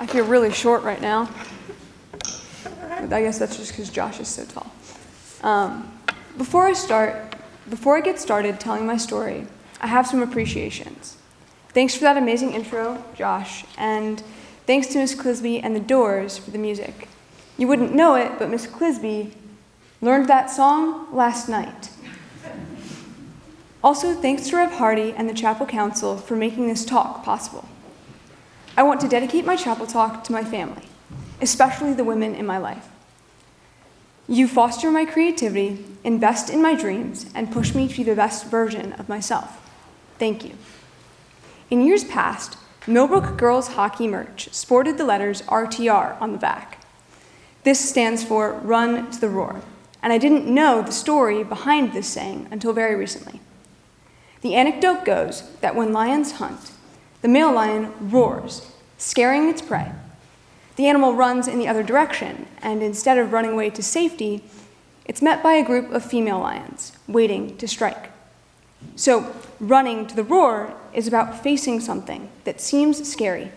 feel really short right now. I guess that's just because Josh is so tall. Before I get started telling my story, I have some appreciations. Thanks for that amazing intro, Josh, and thanks to Miss Clisby and the Doors for the music. You wouldn't know it, but Miss Clisby learned that song last night. Also, thanks to Rev Hardy and the Chapel Council for making this talk possible. I want to dedicate my chapel talk to my family, especially the women in my life. You foster my creativity, invest in my dreams, and push me to be the best version of myself. Thank you. In years past, Millbrook girls hockey merch sported the letters RTR on the back. This stands for Run to the Roar, and I didn't know the story behind this saying until very recently. The anecdote goes that when lions hunt, the male lion roars, scaring its prey. The animal runs in the other direction, and instead of running away to safety, it's met by a group of female lions, waiting to strike. So, running to the roar is about facing something that seems scary,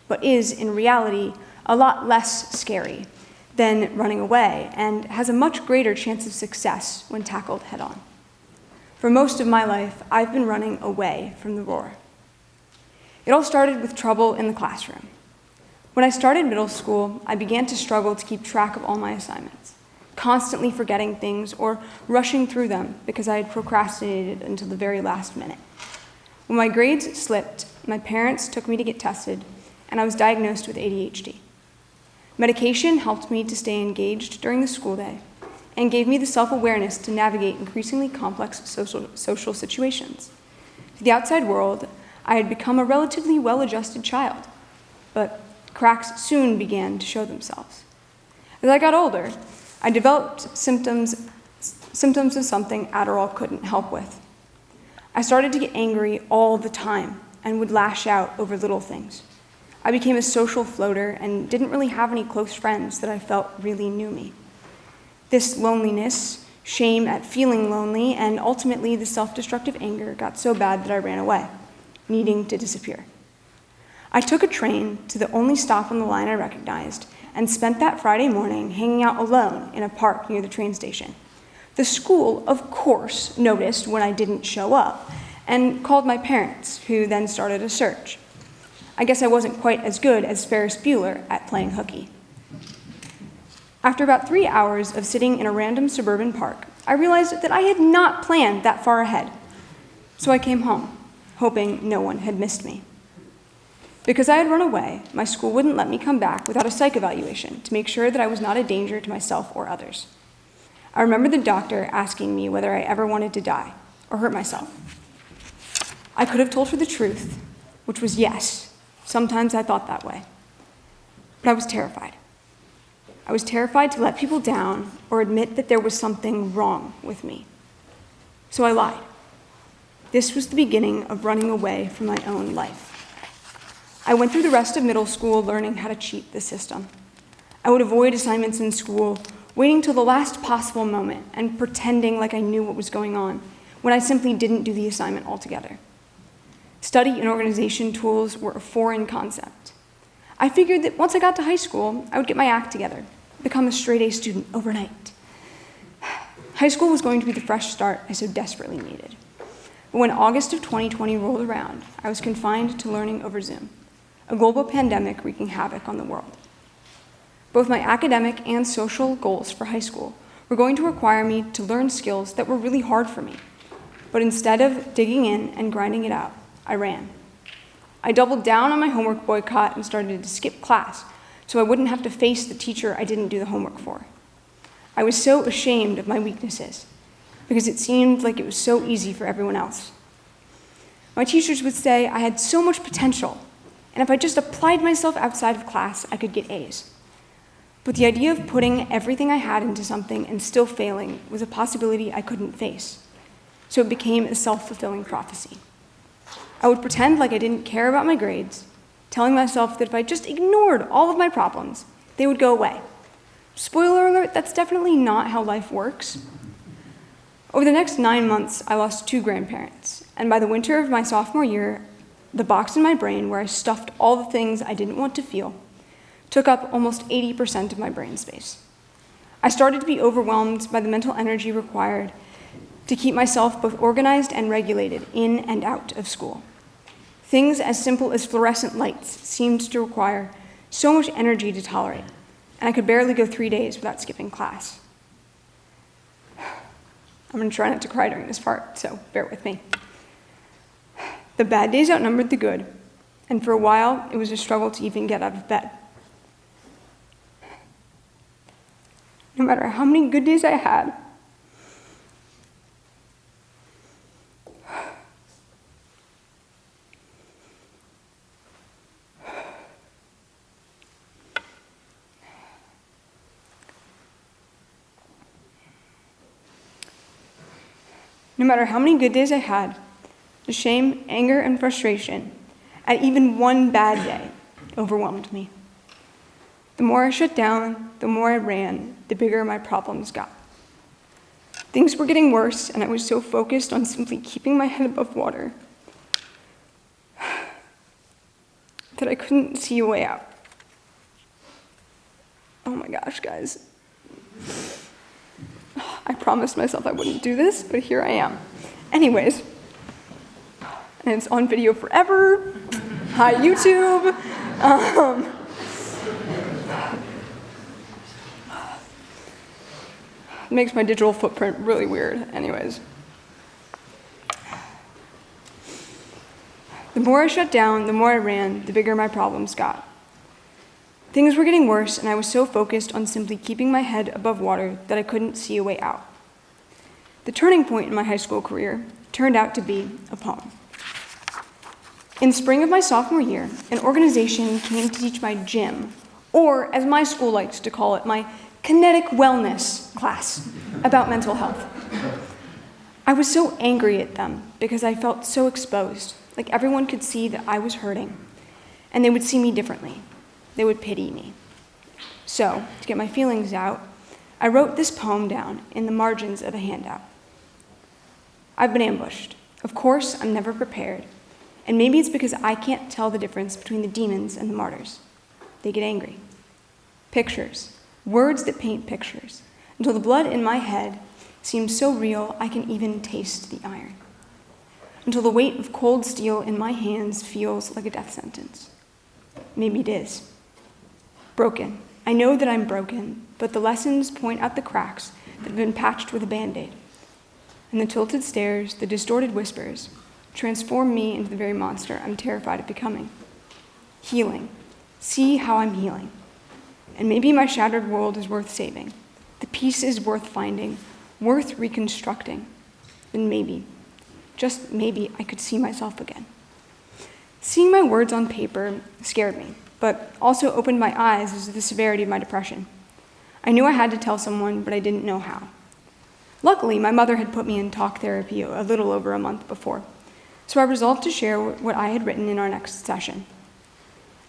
but is, in reality, a lot less scary than running away, and has a much greater chance of success when tackled head-on. For most of my life, I've been running away from the roar. It all started with trouble in the classroom. When I started middle school, I began to struggle to keep track of all my assignments, constantly forgetting things or rushing through them because I had procrastinated until the very last minute. When my grades slipped, my parents took me to get tested, and I was diagnosed with ADHD. Medication helped me to stay engaged during the school day and gave me the self-awareness to navigate increasingly complex social situations. To the outside world, I had become a relatively well-adjusted child, but cracks soon began to show themselves. As I got older, I developed symptoms of something Adderall couldn't help with. I started to get angry all the time and would lash out over little things. I became a social floater and didn't really have any close friends that I felt really knew me. This loneliness, shame at feeling lonely, and ultimately the self-destructive anger got so bad that I ran away, needing to disappear. I took a train to the only stop on the line I recognized and spent that Friday morning hanging out alone in a park near the train station. The school, of course, noticed when I didn't show up and called my parents, who then started a search. I guess I wasn't quite as good as Ferris Bueller at playing hooky. After about 3 hours of sitting in a random suburban park, I realized that I had not planned that far ahead. So I came home, hoping no one had missed me. Because I had run away, my school wouldn't let me come back without a psych evaluation to make sure that I was not a danger to myself or others. I remember the doctor asking me whether I ever wanted to die or hurt myself. I could have told her the truth, which was yes. Sometimes I thought that way. But I was terrified. I was terrified to let people down or admit that there was something wrong with me. So I lied. This was the beginning of running away from my own life. I went through the rest of middle school learning how to cheat the system. I would avoid assignments in school, waiting till the last possible moment and pretending like I knew what was going on when I simply didn't do the assignment altogether. Study and organization tools were a foreign concept. I figured that once I got to high school, I would get my act together, become a straight-A student overnight. High school was going to be the fresh start I so desperately needed. But when August of 2020 rolled around, I was confined to learning over Zoom, a global pandemic wreaking havoc on the world. Both my academic and social goals for high school were going to require me to learn skills that were really hard for me. But instead of digging in and grinding it out, I ran. I doubled down on my homework boycott and started to skip class so I wouldn't have to face the teacher I didn't do the homework for. I was so ashamed of my weaknesses because it seemed like it was so easy for everyone else. My teachers would say I had so much potential, and if I just applied myself outside of class, I could get A's. But the idea of putting everything I had into something and still failing was a possibility I couldn't face. So it became a self-fulfilling prophecy. I would pretend like I didn't care about my grades, telling myself that if I just ignored all of my problems, they would go away. Spoiler alert, that's definitely not how life works. Over the next 9 months, I lost 2 grandparents, and by the winter of my sophomore year, the box in my brain where I stuffed all the things I didn't want to feel took up almost 80% of my brain space. I started to be overwhelmed by the mental energy required to keep myself both organized and regulated in and out of school. Things as simple as fluorescent lights seemed to require so much energy to tolerate, and I could barely go 3 days without skipping class. I'm going to try not to cry during this part, so bear with me. The bad days outnumbered the good, and for a while, it was a struggle to even get out of bed. No matter how many good days I had, the shame, anger, and frustration at even one bad day overwhelmed me. The more I shut down, the more I ran, the bigger my problems got. Things were getting worse, and I was so focused on simply keeping my head above water that I couldn't see a way out. Oh my gosh, guys. I promised myself I wouldn't do this, but here I am. Anyways, and it's on video forever. Hi, YouTube. Makes my digital footprint really weird. Anyways. The more I shut down, the more I ran, the bigger my problems got. Things were getting worse, and I was so focused on simply keeping my head above water that I couldn't see a way out. The turning point in my high school career turned out to be a poem. In spring of my sophomore year, an organization came to teach my gym, or as my school likes to call it, my kinetic wellness class, about mental health. I was so angry at them because I felt so exposed, like everyone could see that I was hurting, and they would see me differently. They would pity me. So, to get my feelings out, I wrote this poem down in the margins of a handout. I've been ambushed. Of course, I'm never prepared. And maybe it's because I can't tell the difference between the demons and the martyrs. They get angry. Pictures, words that paint pictures, until the blood in my head seems so real I can even taste the iron. Until the weight of cold steel in my hands feels like a death sentence. Maybe it is. Broken. I know that I'm broken, but the lessons point out the cracks that have been patched with a Band-Aid. And the tilted stares, the distorted whispers, transform me into the very monster I'm terrified of becoming. Healing. See how I'm healing. And maybe my shattered world is worth saving. The peace is worth finding, worth reconstructing. Then maybe, just maybe, I could see myself again. Seeing my words on paper scared me, but also opened my eyes as to the severity of my depression. I knew I had to tell someone, but I didn't know how. Luckily, my mother had put me in talk therapy a little over a month before, so I resolved to share what I had written in our next session.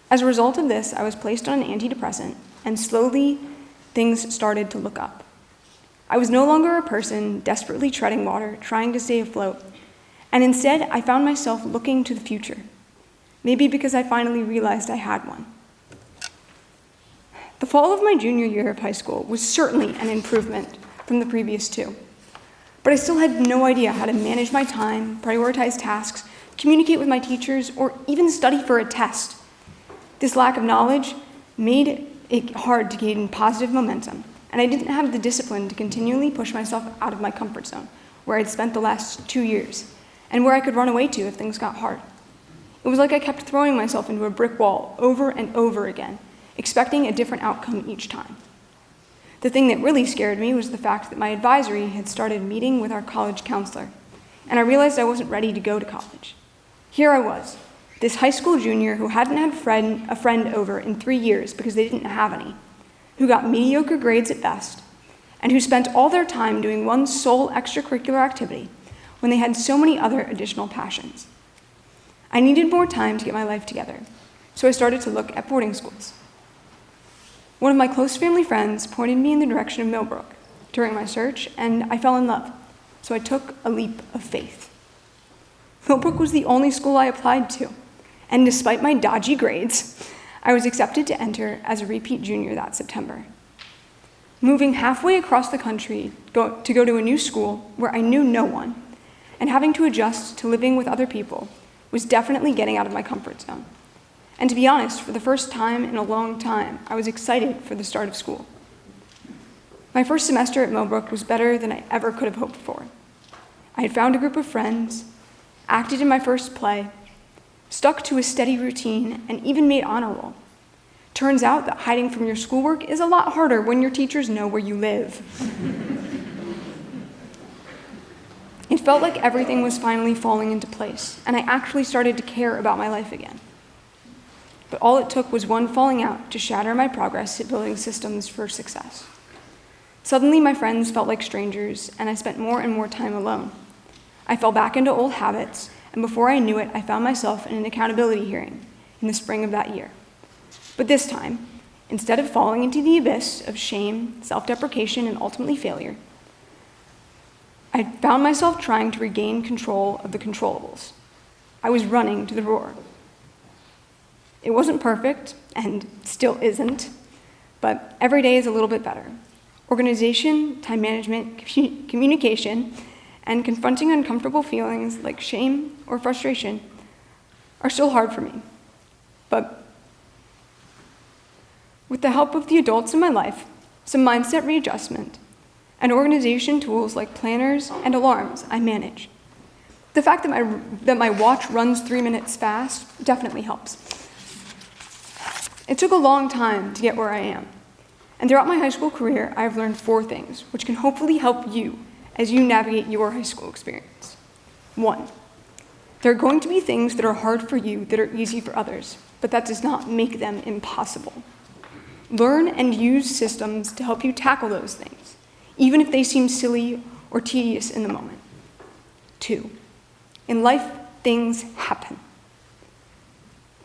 As a result of this, I was placed on an antidepressant, and slowly, things started to look up. I was no longer a person desperately treading water, trying to stay afloat, and instead, I found myself looking to the future. Maybe because I finally realized I had one. The fall of my junior year of high school was certainly an improvement from the previous two, but I still had no idea how to manage my time, prioritize tasks, communicate with my teachers, or even study for a test. This lack of knowledge made it hard to gain positive momentum, and I didn't have the discipline to continually push myself out of my comfort zone, where I'd spent the last 2 years, and where I could run away to if things got hard. It was like I kept throwing myself into a brick wall over and over again, expecting a different outcome each time. The thing that really scared me was the fact that my advisory had started meeting with our college counselor, and I realized I wasn't ready to go to college. Here I was, this high school junior who hadn't had a friend over in 3 years because they didn't have any, who got mediocre grades at best, and who spent all their time doing one sole extracurricular activity when they had so many other additional passions. I needed more time to get my life together, so I started to look at boarding schools. One of my close family friends pointed me in the direction of Millbrook during my search, and I fell in love, so I took a leap of faith. Millbrook was the only school I applied to, and despite my dodgy grades, I was accepted to enter as a repeat junior that September. Moving halfway across the country to go to a new school where I knew no one, and having to adjust to living with other people was definitely getting out of my comfort zone. And to be honest, for the first time in a long time, I was excited for the start of school. My first semester at Millbrook was better than I ever could have hoped for. I had found a group of friends, acted in my first play, stuck to a steady routine, and even made honor roll. Turns out that hiding from your schoolwork is a lot harder when your teachers know where you live. It felt like everything was finally falling into place, and I actually started to care about my life again. But all it took was one falling out to shatter my progress at building systems for success. Suddenly, my friends felt like strangers, and I spent more and more time alone. I fell back into old habits, and before I knew it, I found myself in an accountability hearing in the spring of that year. But this time, instead of falling into the abyss of shame, self-deprecation, and ultimately failure, I found myself trying to regain control of the controllables. I was running to the roar. It wasn't perfect, and still isn't, but every day is a little bit better. Organization, time management, communication, and confronting uncomfortable feelings like shame or frustration are still hard for me. But with the help of the adults in my life, some mindset readjustment, and organization tools like planners and alarms, I manage. The fact that my watch runs 3 minutes fast definitely helps. It took a long time to get where I am. And throughout my high school career, I have learned 4 things, which can hopefully help you as you navigate your high school experience. 1, there are going to be things that are hard for you that are easy for others, but that does not make them impossible. Learn and use systems to help you tackle those things, even if they seem silly or tedious in the moment. 2, in life, things happen.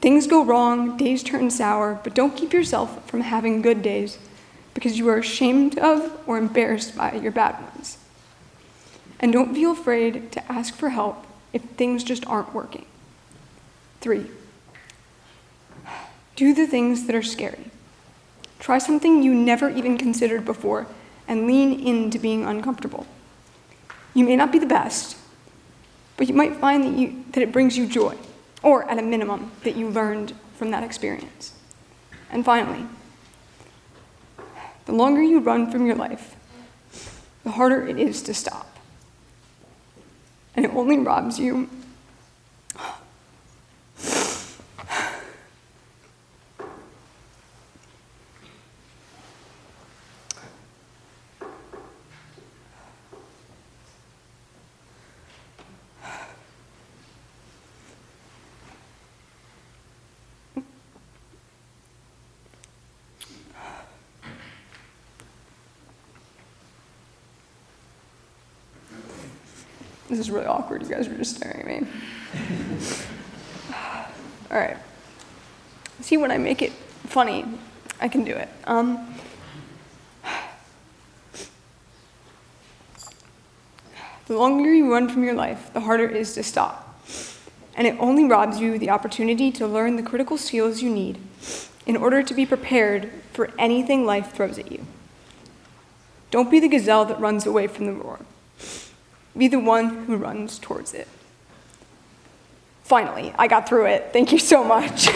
Things go wrong, days turn sour, but don't keep yourself from having good days because you are ashamed of or embarrassed by your bad ones. And don't feel afraid to ask for help if things just aren't working. 3, do the things that are scary. Try something you never even considered before and lean into being uncomfortable. You may not be the best, but you might find that it brings you joy, or at a minimum, that you learned from that experience. And finally, the longer you run from your life, the harder it is to stop. And it only robs you This is really awkward. You guys are just staring at me. All right. See, when I make it funny, I can do it. The longer you run from your life, the harder it is to stop. And it only robs you the opportunity to learn the critical skills you need in order to be prepared for anything life throws at you. Don't be the gazelle that runs away from the roar. Be the one who runs towards it. Finally, I got through it. Thank you so much.